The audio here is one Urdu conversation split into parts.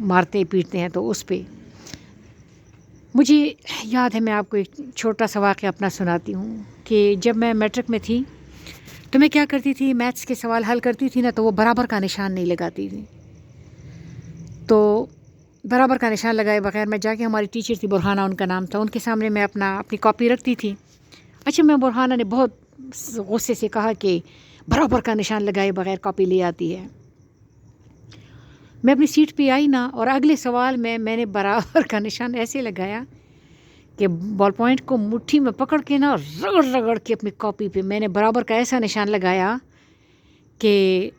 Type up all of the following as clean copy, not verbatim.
مارتے پیٹتے ہیں تو اس پہ مجھے یاد ہے، میں آپ کو ایک چھوٹا سا واقعہ اپنا سناتی ہوں کہ جب میں میٹرک میں تھی تو میں کیا کرتی تھی، میتھس کے سوال حل کرتی تھی نا تو وہ برابر کا نشان نہیں لگاتی تھی. تو برابر کا نشان لگائے بغیر میں جا کے، ہماری ٹیچر تھی برہانہ ان کا نام تھا، ان کے سامنے میں اپنی کاپی رکھتی تھی. اچھا، میں برہانہ نے بہت غصے سے کہا کہ برابر کا نشان لگائے بغیر کاپی لے آتی ہے. میں اپنی سیٹ پہ آئی نا، اور اگلے سوال میں نے برابر کا نشان ایسے لگایا کہ بال پوائنٹ کو مٹھی میں پکڑ کے نا رگڑ رگڑ کے اپنی کاپی پہ میں نے برابر کا ایسا نشان لگایا کہ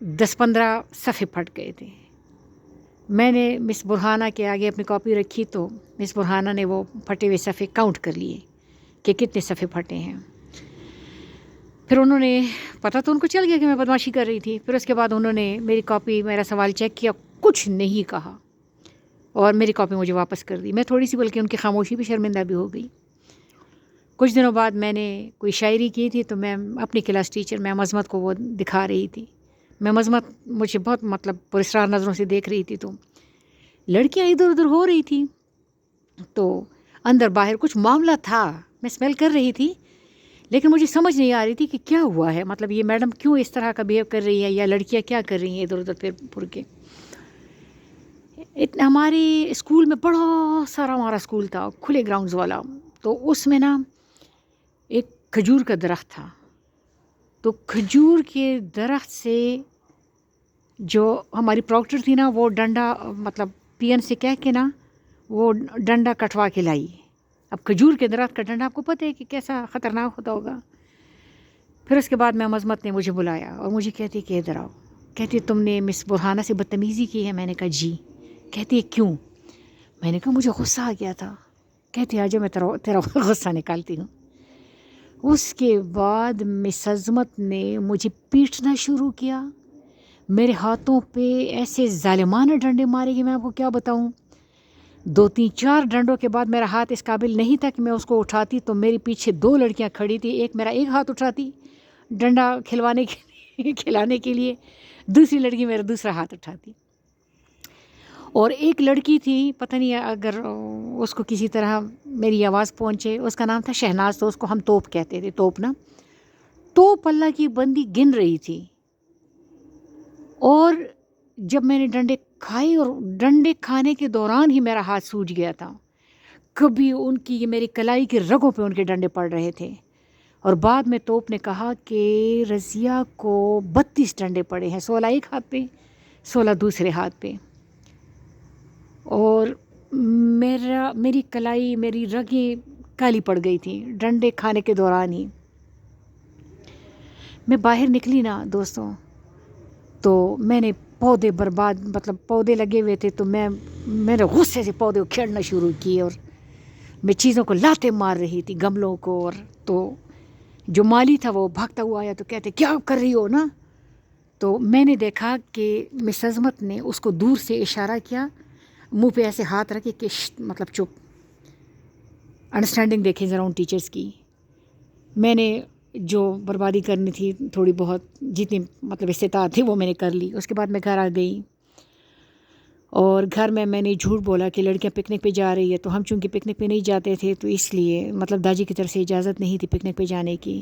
10-15 صفحے پھٹ گئے تھے. میں نے مس برہانہ کے آگے اپنی کاپی رکھی تو مس برہانہ نے وہ پھٹے ہوئے صفحے کاؤنٹ کر لیے کہ کتنے صفحے پھٹے ہیں. پھر انہوں نے، پتہ تو ان کو چل گیا کہ میں بدمعاشی کر رہی تھی. پھر اس کے بعد انہوں نے میری کاپی، میرا سوال چیک کیا، کچھ نہیں کہا اور میری کاپی مجھے واپس کر دی. میں تھوڑی سی بلکہ ان کی خاموشی پہ شرمندہ بھی ہو گئی. کچھ دنوں بعد میں نے کوئی شاعری کی تھی تو میں اپنی کلاس ٹیچر میم عظمت کو وہ دکھا رہی تھی. میم عظمت مجھے بہت پراسرار نظروں سے دیکھ رہی تھی. تو لڑکیاں ادھر ادھر ہو رہی تھی تو اندر باہر کچھ معاملہ تھا، میں اسمیل کر رہی تھی لیکن مجھے سمجھ نہیں آ رہی تھی کہ کیا ہوا ہے، یہ میڈم کیوں اس طرح کا بیہیو کر رہی ہے، یا لڑکیاں کیا کر رہی ہیں ادھر ادھر پھر کے. ہمارے اسکول میں بڑا سارا، ہمارا اسکول تھا کھلے گراؤنڈز والا، تو اس میں نا ایک کھجور کا درخت تھا. تو کھجور کے درخت سے جو ہماری پروکٹر تھی نا، وہ ڈنڈا پی این سے کہہ کے نا وہ ڈنڈا کٹوا کے لائی. اب کھجور کے درخت کا ڈنڈا آپ کو پتہ ہے کہ کیسا خطرناک ہوتا ہوگا. پھر اس کے بعد میم عظمت نے مجھے بلایا اور مجھے کہتی کہ ادھر آؤ. کہتی تم نے مس برہانہ سے بدتمیزی کی ہے. میں نے کہا جی. کہتی ہے کیوں؟ میں نے کہا مجھے غصہ آ گیا تھا. کہتی آجا میں تیرا غصہ نکالتی ہوں. اس کے بعد مس عظمت نے مجھے پیٹنا شروع کیا. میرے ہاتھوں پہ ایسے ظالمانہ ڈنڈے مارے کہ میں آپ کو کیا بتاؤں. 2-3-4 ڈنڈوں کے بعد میرا ہاتھ اس قابل نہیں تھا کہ میں اس کو اٹھاتی، تو میری پیچھے 2 لڑکیاں کھڑی تھی. ایک میرا ایک ہاتھ اٹھاتی ڈنڈا کھلانے کے لیے، دوسری لڑکی میرا دوسرا ہاتھ اٹھاتی. اور ایک لڑکی تھی، پتہ نہیں اگر اس کو کسی طرح میری آواز پہنچے، اس کا نام تھا شہناز، تو اس کو ہم توپ کہتے تھے. توپ نا، توپ اللہ کی بندی گن رہی تھی. اور جب میں نے ڈنڈے کھائے، اور ڈنڈے کھانے کے دوران ہی میرا ہاتھ سوج گیا تھا. کبھی ان کی، یہ میری کلائی کے رگوں پہ ان کے ڈنڈے پڑ رہے تھے. اور بعد میں توپ نے کہا کہ رضیہ کو 32 ڈنڈے پڑے ہیں، 16 ایک ہاتھ پہ، 16 دوسرے ہاتھ پہ. اور میری کلائی، میری رگیں کالی پڑ گئی تھیں ڈنڈے کھانے کے دوران ہی. میں باہر نکلی نا دوستوں، تو میں نے پودے برباد، پودے لگے ہوئے تھے، تو میرے غصے سے پودے کھیڑنا شروع کیے اور میں چیزوں کو لاتے مار رہی تھی، گملوں کو. اور تو جو مالی تھا وہ بھاگتا ہوا آیا تو کہتے کیا کر رہی ہو نا. تو میں نے دیکھا کہ مس عظمت نے اس کو دور سے اشارہ کیا، منہ پہ ایسے ہاتھ رکھے کہ چپ. انڈرسٹینڈنگ دیکھیں ذرا ان ٹیچرز کی. میں نے جو بربادی کرنی تھی تھوڑی بہت، جتنی استطاعت تھی وہ میں نے کر لی. اس کے بعد میں گھر آ گئی، اور گھر میں نے جھوٹ بولا کہ لڑکیاں پکنک پہ جا رہی ہے. تو ہم چونکہ پکنک پہ نہیں جاتے تھے تو اس لیے داجی کی طرف سے اجازت نہیں تھی پکنک پہ جانے کی.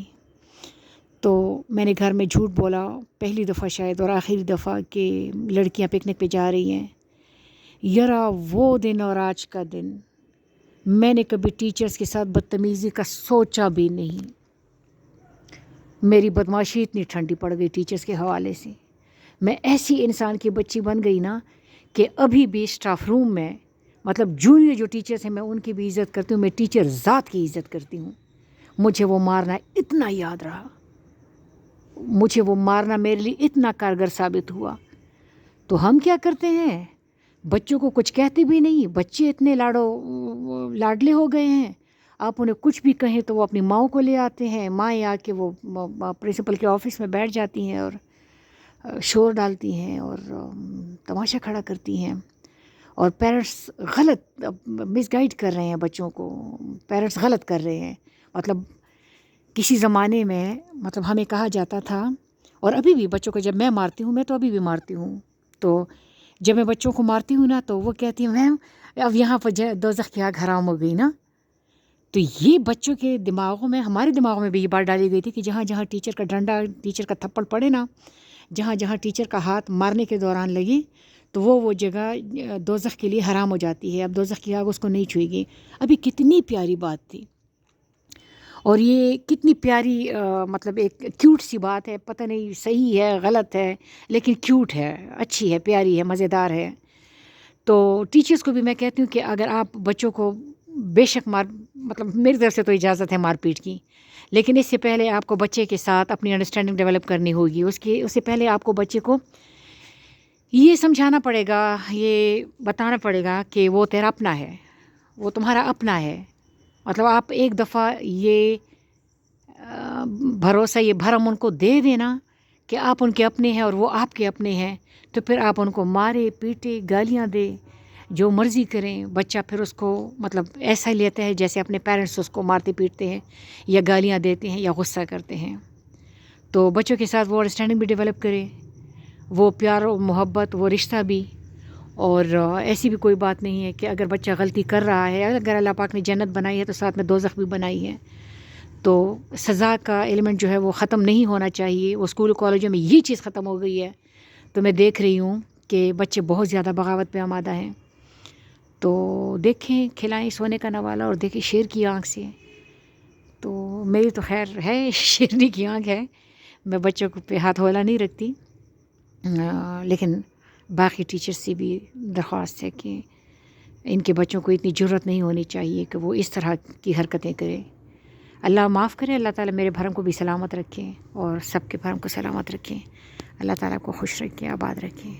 تو میں نے گھر میں جھوٹ بولا، پہلی دفعہ شاید اور آخری دفعہ، کہ لڑکیاں پکنک پہ جا رہی ہیں. یرا وہ دن اور آج کا دن، میں نے کبھی ٹیچرز کے ساتھ بدتمیزی کا سوچا بھی نہیں. میری بدمعاشی اتنی ٹھنڈی پڑ گئی ٹیچرز کے حوالے سے. میں ایسی انسان کی بچی بن گئی نا کہ ابھی بھی اسٹاف روم میں جونیئر جو ٹیچرز ہیں میں ان کی بھی عزت کرتی ہوں، میں ٹیچر ذات کی عزت کرتی ہوں. مجھے وہ مارنا اتنا یاد رہا، مجھے وہ مارنا میرے لیے اتنا کارگر ثابت ہوا. تو ہم کیا کرتے ہیں، بچوں کو کچھ کہتے بھی نہیں. بچے اتنے لاڈلے ہو گئے ہیں، آپ انہیں کچھ بھی کہیں تو وہ اپنی ماؤں کو لے آتے ہیں. مائیں آ کے وہ پرنسپل کے آفس میں بیٹھ جاتی ہیں اور شور ڈالتی ہیں اور تماشا کھڑا کرتی ہیں. اور پیرنٹس غلط مس گائیڈ کر رہے ہیں بچوں کو، پیرنٹس غلط کر رہے ہیں. کسی زمانے میں ہمیں کہا جاتا تھا، اور ابھی بھی بچوں کو جب میں مارتی ہوں، میں تو ابھی بھی مارتی ہوں، تو جب میں بچوں کو مارتی ہوں نا تو وہ کہتی ہیں میم اب یہاں پر دوزخ کی آگ حرام ہو گئی نا. تو یہ بچوں کے دماغوں میں، ہمارے دماغوں میں بھی یہ بات ڈالی گئی تھی کہ جہاں جہاں ٹیچر کا ڈنڈا، ٹیچر کا تھپڑ پڑے نا، جہاں جہاں ٹیچر کا ہاتھ مارنے کے دوران لگے تو وہ جگہ دوزخ کے لیے حرام ہو جاتی ہے. اب دوزخ کی آگ اس کو نہیں چھوئے گی. ابھی کتنی پیاری بات تھی، اور یہ کتنی پیاری مطلب ایک کیوٹ سی بات ہے. پتہ نہیں صحیح ہے غلط ہے، لیکن کیوٹ ہے، اچھی ہے، پیاری ہے، مزیدار ہے. تو ٹیچرز کو بھی میں کہتی ہوں کہ اگر آپ بچوں کو بے شک مطلب میری طرف سے تو اجازت ہے مار پیٹ کی، لیکن اس سے پہلے آپ کو بچے کے ساتھ اپنی انڈرسٹینڈنگ ڈیولپ کرنی ہوگی. اس سے پہلے آپ کو بچے کو یہ سمجھانا پڑے گا، یہ بتانا پڑے گا کہ وہ تیرا اپنا ہے، وہ تمہارا اپنا ہے. مطلب آپ ایک دفعہ یہ بھروسہ، یہ بھرم ان کو دے دینا کہ آپ ان کے اپنے ہیں اور وہ آپ کے اپنے ہیں، تو پھر آپ ان کو مارے پیٹے گالیاں دے جو مرضی کریں، بچہ پھر اس کو مطلب ایسا ہی لیتا ہے جیسے اپنے پیرنٹس اس کو مارتے پیٹتے ہیں یا گالیاں دیتے ہیں یا غصہ کرتے ہیں. تو بچوں کے ساتھ وہ انڈرسٹینڈنگ بھی ڈیولپ کرے، وہ پیار و محبت، وہ رشتہ بھی. اور ایسی بھی کوئی بات نہیں ہے کہ اگر بچہ غلطی کر رہا ہے، اگر اللہ پاک نے جنت بنائی ہے تو ساتھ میں دوزخ بھی بنائی ہے. تو سزا کا ایلیمنٹ جو ہے وہ ختم نہیں ہونا چاہیے. وہ اسکول کالجوں میں یہ چیز ختم ہو گئی ہے. تو میں دیکھ رہی ہوں کہ بچے بہت زیادہ بغاوت پہ آمادہ ہیں. تو دیکھیں، کھلائیں سونے کا نوالا اور دیکھیں شیر کی آنکھ سے. تو میری تو خیر ہے شیرنی کی آنکھ ہے، میں بچوں کو پہ ہاتھ ہولا نہیں رکھتی. لیکن باقی ٹیچر سے بھی درخواست ہے کہ ان کے بچوں کو اتنی جرت نہیں ہونی چاہیے کہ وہ اس طرح کی حرکتیں کریں. اللہ معاف کرے، اللہ تعالیٰ میرے بھرم کو بھی سلامت رکھیں اور سب کے بھرم کو سلامت رکھیں. اللہ تعالیٰ کو خوش رکھیں، آباد رکھیں.